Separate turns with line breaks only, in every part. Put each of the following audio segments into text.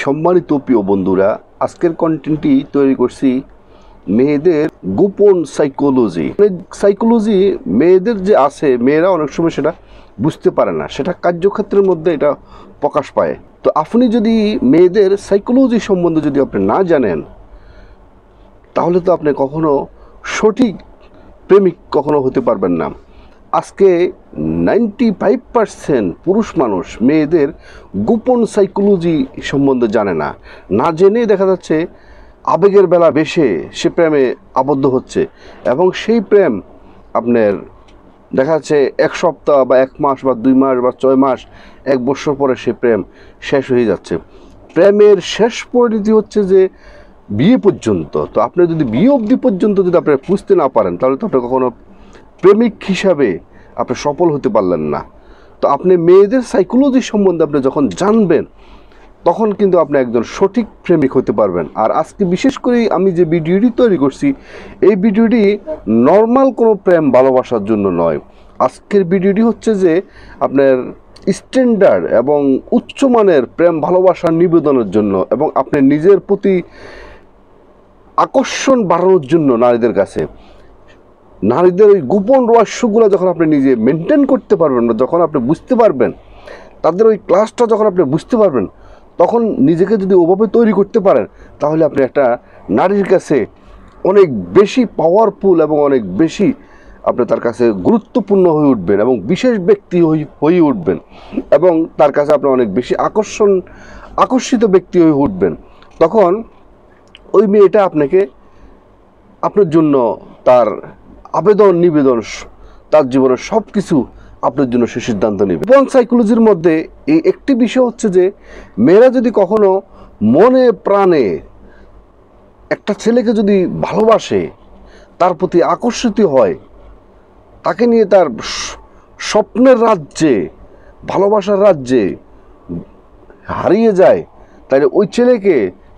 সম্মানিত প্রিয় বন্ধুরা, আজকের কন্টেন্টটি তৈরি করছি মেয়েদের গোপন সাইকোলজি। সাইকোলজি মেয়েদের যে আছে, মেয়েরা অনেক সময় সেটা বুঝতে পারে না, সেটা কার্যক্ষেত্রের মধ্যে এটা প্রকাশ পায়। তো আপনি যদি মেয়েদের সাইকোলজি সম্বন্ধে যদি আপনি না জানেন, তাহলে তো আপনি কখনো সঠিক প্রেমিক কখনো হতে পারবেন না। আজকে 95% পুরুষ মানুষ মেয়েদের গোপন সাইকোলজি সম্বন্ধে জানে না। না জেনে দেখা যাচ্ছে আবেগের বেলা বেশে সে প্রেমে আবদ্ধ হচ্ছে, এবং সেই প্রেম আপনার দেখা যাচ্ছে এক সপ্তাহ বা এক মাস বা 2 মাস বা 6 মাস 1 বছর পরে সে প্রেম শেষ হয়ে যাচ্ছে। প্রেমের শেষ পরিণতি হচ্ছে যে বিয়ে পর্যন্ত। তো আপনি যদি বিয়ে অবধি পর্যন্ত যদি আপনি বুঝতে না পারেন, তাহলে তো আপনি কখনো প্রেমিক হিসাবে আপনি সফল হতে পারলেন না। তো আপনি মেয়েদের সাইকোলজি সম্বন্ধে আপনি যখন জানবেন, তখন কিন্তু আপনি একজন সঠিক প্রেমিক হতে পারবেন। আর আজকে বিশেষ করে আমি যে ভিডিওটি তৈরি করছি, এই ভিডিওটি নর্মাল কোনো প্রেম ভালোবাসার জন্য নয়। আজকের ভিডিওটি হচ্ছে যে আপনার স্ট্যান্ডার্ড এবং উচ্চমানের প্রেম ভালোবাসার নিবেদনের জন্য, এবং আপনি নিজের প্রতি আকর্ষণ বাড়ানোর জন্য নারীদের কাছে। নারীদের ওই গোপন রহস্যগুলো যখন আপনি নিজে মেনটেন করতে পারবেন না, যখন আপনি বুঝতে পারবেন, তাদের ওই ক্লাসটা যখন আপনি বুঝতে পারবেন, তখন নিজেকে যদি ওভাবে তৈরি করতে পারেন, তাহলে আপনি একটা নারীর কাছে অনেক বেশি পাওয়ারফুল এবং অনেক বেশি আপনি তার কাছে গুরুত্বপূর্ণ হয়ে উঠবেন এবং বিশেষ ব্যক্তি হয়ে উঠবেন, এবং তার কাছে আপনি অনেক বেশি আকর্ষিত ব্যক্তি হয়ে উঠবেন। তখন ওই মেয়েটা আপনার জন্য তার আবেদন নিবেদন, তার জীবনের সব কিছু আপনার জন্য সে সিদ্ধান্ত নেবে। গোপন সাইকোলজির মধ্যে এই একটি বিষয় হচ্ছে যে মেয়েরা যদি কখনো মনে প্রাণে একটা ছেলেকে যদি ভালোবাসে, তার প্রতি আকর্ষিত হয়, তাকে নিয়ে তার স্বপ্নের রাজ্যে, ভালোবাসার রাজ্যে হারিয়ে যায়, তাহলে ওই ছেলেকে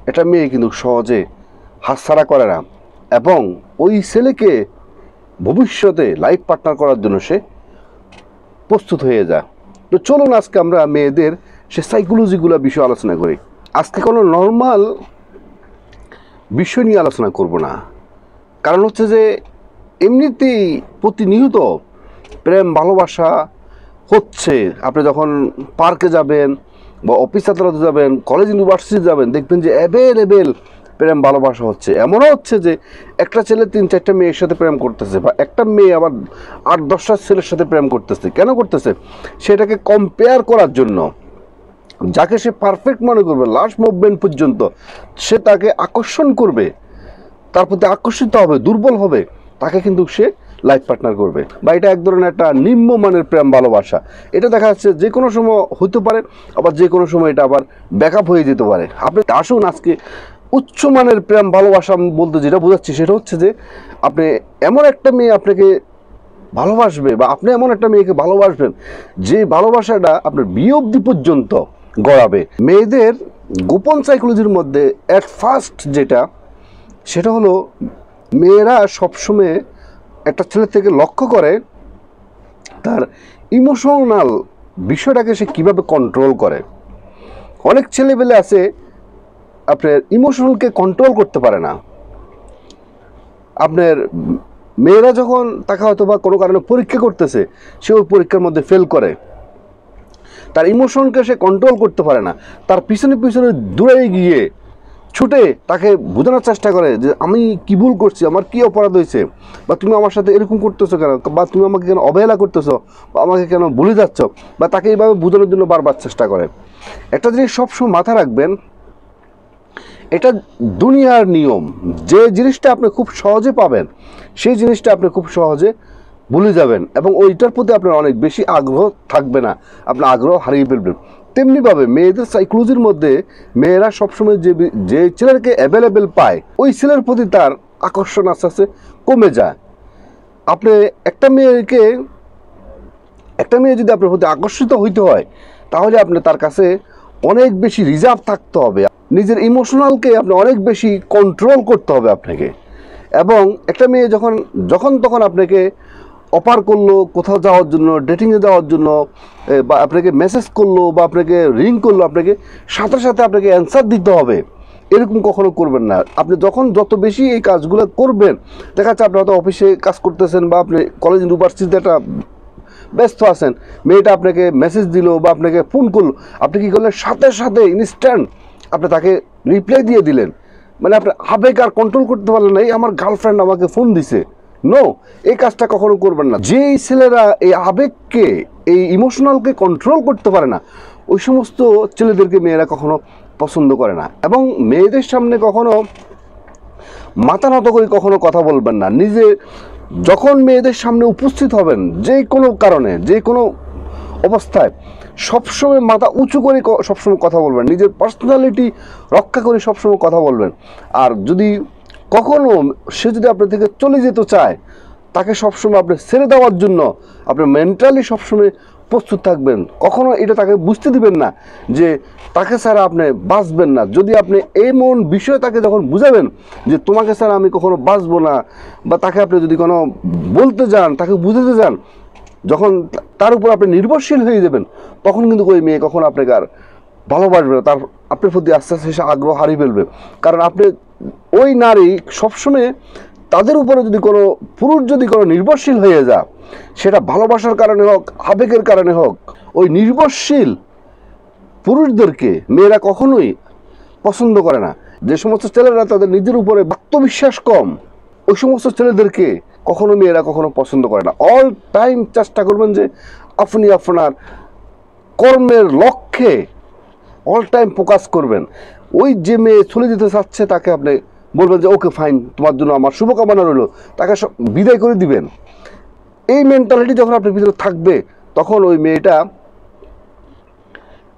একটা মেয়ে কিন্তু সহজে হাতছাড়া করে না, এবং ওই ছেলেকে ভবিষ্যতে লাইফ পার্টনার করার জন্য সে প্রস্তুত হয়ে যায়। তো চলুন আজকে আমরা মেয়েদের সে সাইকোলজিগুলো বিষয় আলোচনা করি। আজকে কোনো নর্মাল বিষয় নিয়ে আলোচনা করব না, কারণ হচ্ছে যে এমনিতেই প্রতিনিয়ত প্রেম ভালোবাসা হচ্ছে। আপনি যখন পার্কে যাবেন বা অফিস আদালতে যাবেন, কলেজ ইউনিভার্সিটি যাবেন, দেখবেন যে অ্যাভেলেবেল প্রেম ভালোবাসা হচ্ছে। এমনও হচ্ছে যে একটা ছেলে 3-4টা মেয়ের সাথে প্রেম করতেছে, বা একটা মেয়ে আবার 8-10টা ছেলের সাথে প্রেম করতেছে। কেন করতেছে? সেটাকে কম্পেয়ার করার জন্য। যাকে সে পারফেক্ট মনে করবে, লাস্ট মুভমেন্ট পর্যন্ত সে তাকে আকর্ষণ করবে, তার প্রতি আকর্ষিত হবে, দুর্বল হবে, তাকে কিন্তু সে লাইফ পার্টনার করবে। বা এটা এক ধরনের একটা নিম্নমানের প্রেম ভালোবাসা। এটা দেখা যাচ্ছে যে কোনো সময় হতে পারে, আবার যে কোনো সময় এটা আবার ব্যাকআপ হয়ে যেতে পারে। আপনি আসুন আজকে উচ্চমানের প্রেম ভালোবাসা বলতে যেটা বোঝাচ্ছি, সেটা হচ্ছে যে আপনি এমন একটা মেয়ে আপনাকে ভালোবাসবে, বা আপনি এমন একটা মেয়েকে ভালোবাসবেন যে ভালোবাসাটা আপনার বিয়ে অবধি পর্যন্ত গড়াবে। মেয়েদের গোপন সাইকোলজির মধ্যে অ্যাট ফার্স্ট সেটা হলো, মেয়েরা সবসময় একটা ছেলে থেকে লক্ষ্য করে তার ইমোশনাল বিষয়টাকে সে কীভাবে কন্ট্রোল করে। অনেক ছেলেবেলে আছে আপনার ইমোশনালকে কন্ট্রোল করতে পারে না। আপনার মেয়েরা যখন তাকে হয়তো বা কোনো কারণে পরীক্ষা করতেছে, সে ওই পরীক্ষার মধ্যে ফেল করে, তার ইমোশনকে সে কন্ট্রোল করতে পারে না, তার পিছনে পিছনে দূরে গিয়ে ছুটে তাকে বোঝানোর চেষ্টা করে যে আমি কি ভুল করছি, আমার কি অপরাধ হয়েছে, বা তুমি আমার সাথে এরকম করতেছো কেন, বা তুমি আমাকে কেন অবহেলা করতেছো, বা আমাকে কেন ভুলে যাচ্ছ, বা তাকে এইভাবে বোঝানোর জন্য বারবার চেষ্টা করে। একটা জিনিস সবসময় মাথায় রাখবেন, এটা দুনিয়ার নিয়ম। যে জিনিসটা আপনি খুব সহজে পাবেন, সেই জিনিসটা আপনি খুব সহজে ভুলে যাবেন, এবং ওইটার প্রতি আপনার অনেক বেশি আগ্রহ থাকবে না, আপনার আগ্রহ হারিয়ে ফেলবেন। তেমনিভাবে মেয়েদের সাইকোলজির মধ্যে মেয়েরা সবসময় যে ছেলেকে অ্যাভেলেবেল পায়, ওই ছেলের প্রতি তার আকর্ষণ আস্তে আস্তে কমে যায়। আপনি একটা মেয়ে যদি আপনার প্রতি আকর্ষিত হইতে হয়, তাহলে আপনি তার কাছে অনেক বেশি রিজার্ভ থাকতে হবে, নিজের ইমোশনালকে আপনি অনেক বেশি কন্ট্রোল করতে হবে আপনাকে। এবং একটা মেয়ে যখন তখন আপনাকে অফার করলো কোথাও যাওয়ার জন্য, ডেটিংয়ে যাওয়ার জন্য, বা আপনাকে মেসেজ করলো বা আপনাকে রিং করলো, আপনাকে সাথে সাথে আপনাকে অ্যান্সার দিতে হবে, এরকম কখনো করবেন না। আপনি যখন যত বেশি এই কাজগুলো করবেন, দেখা যাচ্ছে আপনি হয়তো অফিসে কাজ করতেছেন বা আপনি কলেজ ইউনিভার্সিটিতে একটা ব্যস্ত আছেন, মেয়েটা আপনাকে মেসেজ দিল বা আপনাকে ফোন করলো, আপনি কী করলেন, সাথে সাথে ইনস্ট্যান্ট আপনি তাকে রিপ্লাই দিয়ে দিলেন। মানে আপনি আবেগ আর কন্ট্রোল করতে পারলেন না, এই আমার গার্লফ্রেন্ড আমাকে ফোন দিছে। নো, এই কাজটা কখনো করবেন না। যেই ছেলেরা এই আবেগকে, এই ইমোশনালকে কন্ট্রোল করতে পারে না, ওই সমস্ত ছেলেদেরকে মেয়েরা কখনো পছন্দ করে না। এবং মেয়েদের সামনে কখনো মাথা নত করে কখনো কথা বলবেন না। নিজে যখন মেয়েদের সামনে উপস্থিত হবেন, যে কোনো কারণে, যে কোনো অবস্থায়, সবসময় মাথা উঁচু করে সবসময় কথা বলবেন, নিজের পার্সোনালিটি রক্ষা করে সবসময় কথা বলবেন। আর যদি কখনো সে যদি আপনার থেকে চলে যেতে চায়, তাকে সবসময় আপনি ছেড়ে দেওয়ার জন্য আপনি মেন্টালি সবসময় প্রস্তুত থাকবেন। কখনো এটা তাকে বুঝতে দিবেন না যে তাকে ছাড়া আপনি বাঁচবেন না। যদি আপনি এমন বিষয় তাকে যখন বুঝাবেন যে তোমাকে ছাড়া আমি কখনো বাঁচবো না, বা তাকে আপনি যদি কোনো বলতে যান, তাকে বুঝাতে যান, যখন তার উপর আপনি নির্ভরশীল হয়ে যাবেন, তখন কিন্তু ওই মেয়ে কখনো আপনাকে আর ভালোবাসবে না, তার আপনার প্রতি আস্তে আস্তে সে আগ্রহ হারিয়ে ফেলবে। কারণ আপনি ওই নারী সবসময় তাদের উপরে যদি কোনো পুরুষ যদি কোনো নির্ভরশীল হয়ে যায়, সেটা ভালোবাসার কারণে হোক, আবেগের কারণে হোক, ওই নির্ভরশীল পুরুষদেরকে মেয়েরা কখনোই পছন্দ করে না। যে সমস্ত ছেলেরা তাদের নিজের উপরে আত্মবিশ্বাস কম, ওই সমস্ত ছেলেদেরকে কখনো মেয়েরা কখনো পছন্দ করে না। অল টাইম চেষ্টা করবেন যে আপনি আপনার কর্মের লক্ষ্যে অল টাইম ফোকাস করবেন। ওই যে মেয়ে চলে যেতে চাচ্ছে তাকে আপনি বলবেন যে ওকে ফাইন, তোমার জন্য আমার শুভকামনা রইল, তাকে বিদায় করে দিবেন। এই মেন্টালিটি যখন আপনার ভিতরে থাকবে, তখন ওই মেয়েটা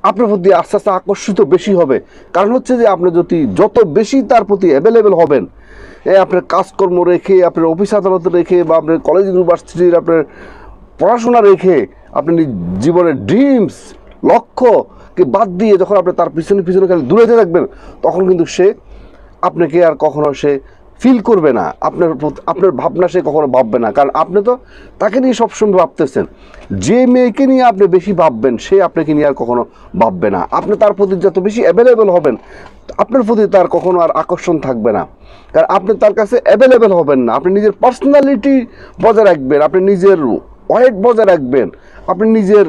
আপনার প্রতি আস্তে আস্তে আকর্ষিত বেশি হবে। কারণ হচ্ছে যে আপনি যদি যত বেশি তার প্রতি অ্যাভেলেবেল হবেন, আপনার কাজকর্ম রেখে, আপনার অফিস আদালত রেখে, বা আপনার কলেজ ইউনিভার্সিটির আপনার পড়াশোনা রেখে, আপনি জীবনের ড্রিমস, লক্ষ্যকে বাদ দিয়ে যখন আপনি তার পিছনে পিছনে খালি দূরে থাকবেন, তখন কিন্তু সে আপনাকে আর কখনো সে ফিল করবে না, আপনার ভাবনা সে কখনো ভাববে না। কারণ আপনি তো তাকে নিয়ে সবসময় ভাবতেছেন। যে মেয়েকে নিয়ে আপনি বেশি ভাববেন, সে আপনাকে নিয়ে আর কখনো ভাববে না। আপনি তার প্রতি যত বেশি অ্যাভেলেবেল হবেন, আপনার প্রতি তার কখনো আর আকর্ষণ থাকবে না। কারণ আপনি তার কাছে অ্যাভেলেবেল হবেন না। আপনি নিজের পার্সোনালিটি বজায় রাখবেন, আপনি নিজের ওয়েট বজায় রাখবেন, আপনি নিজের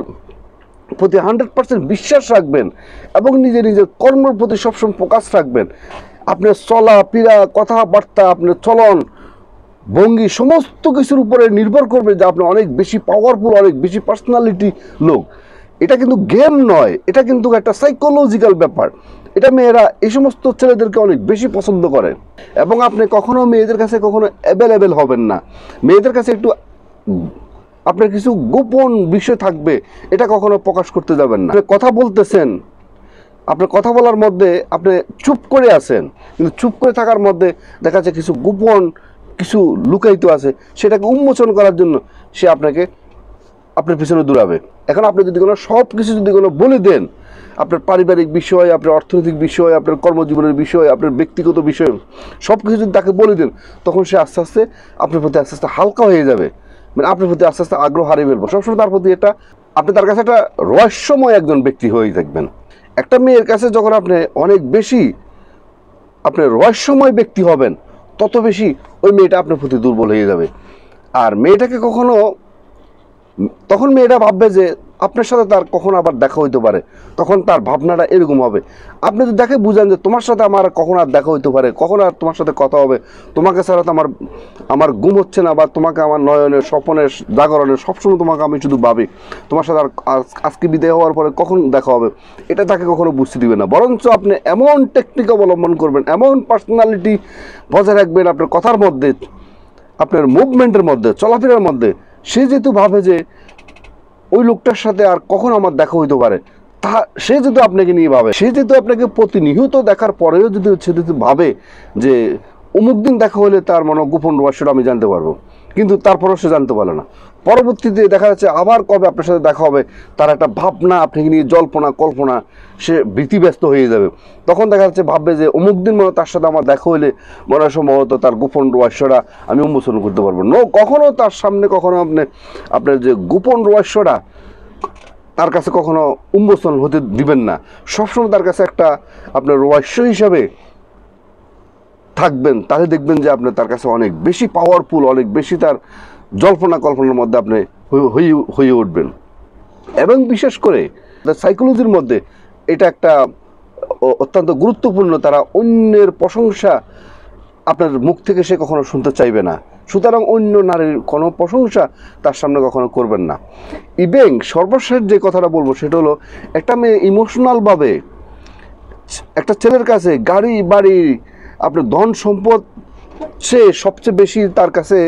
প্রতি 100% বিশ্বাস রাখবেন, এবং নিজের কর্মের প্রতি সবসময় ফোকাস রাখবেন। আপনার চলাফেরা, কথাবার্তা, আপনার চলন ভঙ্গি সমস্ত কিছুর উপরে নির্ভর করবে যে আপনি অনেক বেশি পাওয়ারফুল, অনেক বেশি পার্সোনালিটি লোক। এটা কিন্তু গেম নয়, এটা কিন্তু একটা সাইকোলজিক্যাল ব্যাপার। এটা মেয়েরা এই সমস্ত ছেলেদেরকে অনেক বেশি পছন্দ করে। এবং আপনি কখনো মেয়েদের কাছে কখনো অ্যাভেলেবেল হবেন না। মেয়েদের কাছে একটু আপনার কিছু গোপন বিষয় থাকবে, এটা কখনো প্রকাশ করতে যাবেন না। আপনি কথা বলতেছেন, আপনার কথা বলার মধ্যে আপনি চুপ করে আছেন, কিন্তু চুপ করে থাকার মধ্যে দেখা যাচ্ছে কিছু গোপন কিছু লুকায়িত আছে, সেটাকে উন্মোচন করার জন্য সে আপনার পিছনে দৌড়াবে। এখন আপনি যদি কোনো সব কিছু যদি কোনো বলে দেন, আপনার পারিবারিক বিষয়, আপনার অর্থনৈতিক বিষয়, আপনার কর্মজীবনের বিষয়, আপনার ব্যক্তিগত বিষয়, সব কিছু যদি তাকে বলে দেন, তখন সে আস্তে আস্তে আপনার প্রতি আস্তে আস্তে হালকা হয়ে যাবে। মানে আপনার প্রতি আস্তে আস্তে আগ্রহ হারিয়ে ফেলবো। সবসময় তার প্রতি আপনি তার কাছে একটা রহস্যময় একজন ব্যক্তি হয়ে থাকবেন। একটা মেয়ের কাছে যখন আপনি অনেক বেশি আপনি রহস্যময় ব্যক্তি হবেন, তত বেশি ওই মেয়েটা আপনার প্রতি দুর্বল হয়ে যাবে। আর মেয়েটাকে তখন মেয়েটা ভাববে যে আপনার সাথে তার কখনো আবার দেখা হইতে পারে, তখন তার ভাবনাটা এরকম হবে। আপনি যদি দেখে বুঝেন যে তোমার সাথে আমার কখন আর দেখা হইতে পারে, কখন আর তোমার সাথে কথা হবে, তোমাকে ছাড়া তো আমার ঘুম হচ্ছে না, বা তোমাকে আমার নয়নের, স্বপনের, জাগরণের সবসময় তোমাকে আমি শুধু ভাবি, তোমার সাথে আর আজকে বিদায় হওয়ার পরে কখন দেখা হবে, এটা তাকে কখনো বুঝতে দিবে না। বরঞ্চ আপনি এমন টেকনিক অবলম্বন করবেন, এমন পার্সোনালিটি বজায় রাখবেন আপনার কথার মধ্যে, আপনার মুভমেন্টের মধ্যে, চলাফেরার মধ্যে, সে যেহেতু ভাবে যে ওই লোকটার সাথে আর কখন আমার দেখা হইতে পারে, সে যদি আপনাকে নিয়ে ভাবে, সে যেহেতু আপনাকে প্রতিনিয়ত দেখার পরেও যদি সে যদি ভাবে যে অমুক দিন দেখা হলে তার গোপন রহস্যটা আমি জানতে পারবো, কিন্তু তারপরও সে জানতে পারলো না। পরবর্তীতে দেখা যাচ্ছে আবার কবে আপনার সাথে দেখা হবে, তার একটা ভাবনা আপনাকে নিয়ে জল্পনা কল্পনা, সে ভীতিব্যস্ত হয়ে যাবে। তখন দেখা যাচ্ছে ভাববে যে অমুক দিন মনে তার সাথে আমার দেখা হইলে মনে হয় সম্ভবত তার গোপন রহস্যটা আমি উন্মোচন করতে পারবো। কখনো তার সামনে কখনো আপনার যে গোপন রহস্যটা তার কাছে কখনো উন্মোচন হতে দিবেন না। সবসময় তার কাছে একটা আপনার রহস্য হিসাবে থাকবেন, তাহলে দেখবেন যে আপনি তার কাছে অনেক বেশি পাওয়ারফুল, অনেক বেশি তার জল্পনা কল্পনার মধ্যে আপনি হয়ে উঠবেন। এবং বিশেষ করে সাইকোলজির মধ্যে এটা একটা অত্যন্ত গুরুত্বপূর্ণ, তারা অন্যের প্রশংসা আপনার মুখ থেকে সে কখনো শুনতে চাইবে না। সুতরাং অন্য নারীর কোনো প্রশংসা তার সামনে কখনো করবেন না। ইভেন সর্বশেষ যে কথাটা বলবো সেটা হলো, একটা মেয়ে ইমোশনালভাবে একটা ছেলের কাছে গাড়ি বাড়ি আপনার ধন সম্পদ সে সবচেয়ে বেশি তার কাছে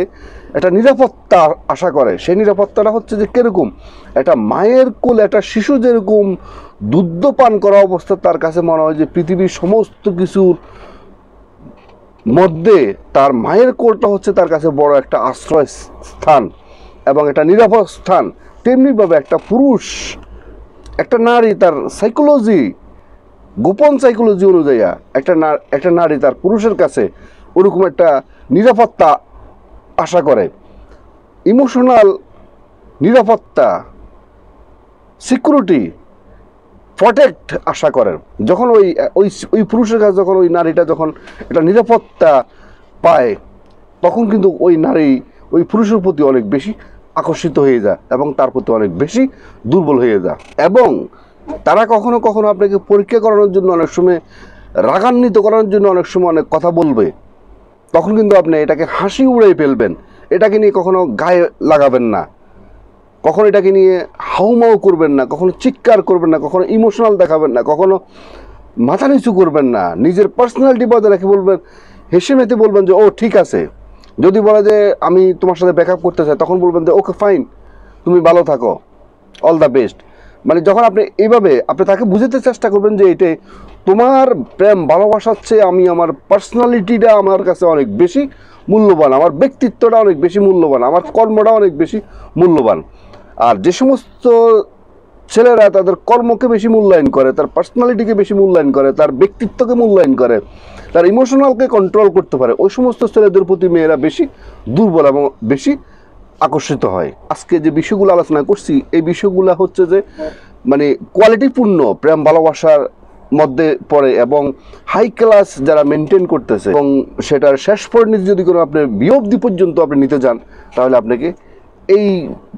একটা নিরাপত্তা আশা করে। সেই নিরাপত্তাটা হচ্ছে যে কীরকম, একটা মায়ের কোলে একটা শিশু যেরকম দুধ পান করা অবস্থা তার কাছে মনে হয় যে পৃথিবীর সমস্ত কিছুর মধ্যে তার মায়ের কোলটা হচ্ছে তার কাছে বড় একটা আশ্রয় স্থান এবং একটা নিরাপদ স্থান। তেমনিভাবে একটা পুরুষ, একটা নারী তার সাইকোলজি, গোপন সাইকোলজি অনুযায়ী একটা নারী তার পুরুষের কাছে ওরকম একটা নিরাপত্তা আশা করে, ইমোশনাল নিরাপত্তা, সিকিউরিটি, প্রটেক্ট আশা করেন। যখন ওই পুরুষের কাছে যখন ওই নারীটা যখন একটা নিরাপত্তা পায়, তখন কিন্তু ওই নারী ওই পুরুষের প্রতি অনেক বেশি আকর্ষিত হয়ে যায় এবং তার প্রতি অনেক বেশি দুর্বল হয়ে যায়। এবং তারা কখনো কখনো আপনাকে পরীক্ষা করানোর জন্য, অনেক সময় রাগান্বিত করার জন্য অনেক সময় অনেক কথা বলবে। তখন কিন্তু আপনি এটাকে হাসি উড়াই ফেলবেন, এটাকে নিয়ে কখনো গায়ে লাগাবেন না, কখনো এটাকে নিয়ে হাউমাউ করবেন না, কখনো চিৎকার করবেন না, কখনো ইমোশনাল দেখাবেন না, কখনো মাথা নিচু করবেন না। নিজের পার্সোনালিটি বজায় রেখে বলবেন, হেসে মেতে বলবেন যে ও ঠিক আছে। যদি বলে যে আমি তোমার সাথে ব্যাকআপ করতে চাই, তখন বলবেন যে ওকে ফাইন, তুমি ভালো থাকো, অল দ্য বেস্ট। মানে যখন আপনি এইভাবে আপনি তাকে বুঝাতে চেষ্টা করবেন যে এটাই তোমার প্রেম ভালোবাসার চেয়ে আমি আমার পার্সোনালিটিটা আমার কাছে অনেক বেশি মূল্যবান, আমার ব্যক্তিত্বটা অনেক বেশি মূল্যবান, আমার কর্মটা অনেক বেশি মূল্যবান। আর যে সমস্ত ছেলেরা তাদের কর্মকে বেশি মূল্যায়ন করে, তার পার্সোনালিটিকে বেশি মূল্যায়ন করে, তার ব্যক্তিত্বকে মূল্যায়ন করে, তার ইমোশনালকে কন্ট্রোল করতে পারে, ওই সমস্ত ছেলেদের প্রতি মেয়েরা বেশি দুর্বল এবং বেশি আকর্ষিত হয়। আজকে যে বিষয়গুলো আলোচনা করছি, এই বিষয়গুলো হচ্ছে যে মানে কোয়ালিটিপূর্ণ প্রেম ভালোবাসার মধ্যে পড়ে এবং হাই ক্লাস যারা মেনটেন করতেছে, এবং সেটার শেষ পরিণতি যদি কোনো আপনি বিয়ে পর্যন্ত আপনি নিতে যান, তাহলে আপনাকে এই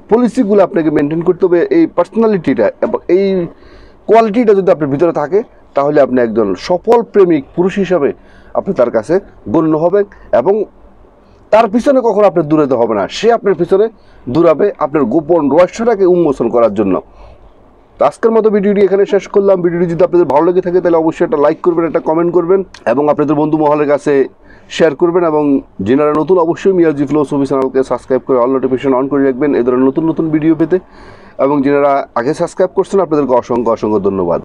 পলিসিগুলো আপনাকে মেনটেন করতে হবে। এই পার্সোনালিটিটা এবং এই কোয়ালিটিটা যদি আপনার ভিতরে থাকে, তাহলে আপনি একজন সফল প্রেমিক পুরুষ হিসাবে আপনি তার কাছে গণ্য হবেন এবং তার পিছনে কখনো আপনার দূরাতে হবে না, সে আপনার পিছনে দূরাবে আপনার গোপন রহস্যটাকে উন্মোচন করার জন্য। তো আজকের মতো ভিডিওটি এখানে শেষ করলাম। ভিডিওটি যদি আপনাদের ভালো লেগে থাকে তাহলে অবশ্যই একটা লাইক করবেন, একটা কমেন্ট করবেন এবং আপনাদের বন্ধু মহলের কাছে শেয়ার করবেন। এবং যারা নতুন, অবশ্যই মিয়াজি ফিলোসফি চ্যানেলকে সাবস্ক্রাইব করে অল নোটিফিকেশন অন করে রাখবেন এই ধরনের নতুন নতুন ভিডিও পেতে। এবং যারা আগে সাবস্ক্রাইব করছেন আপনাদেরকে অসংখ্য অসংখ্য ধন্যবাদ।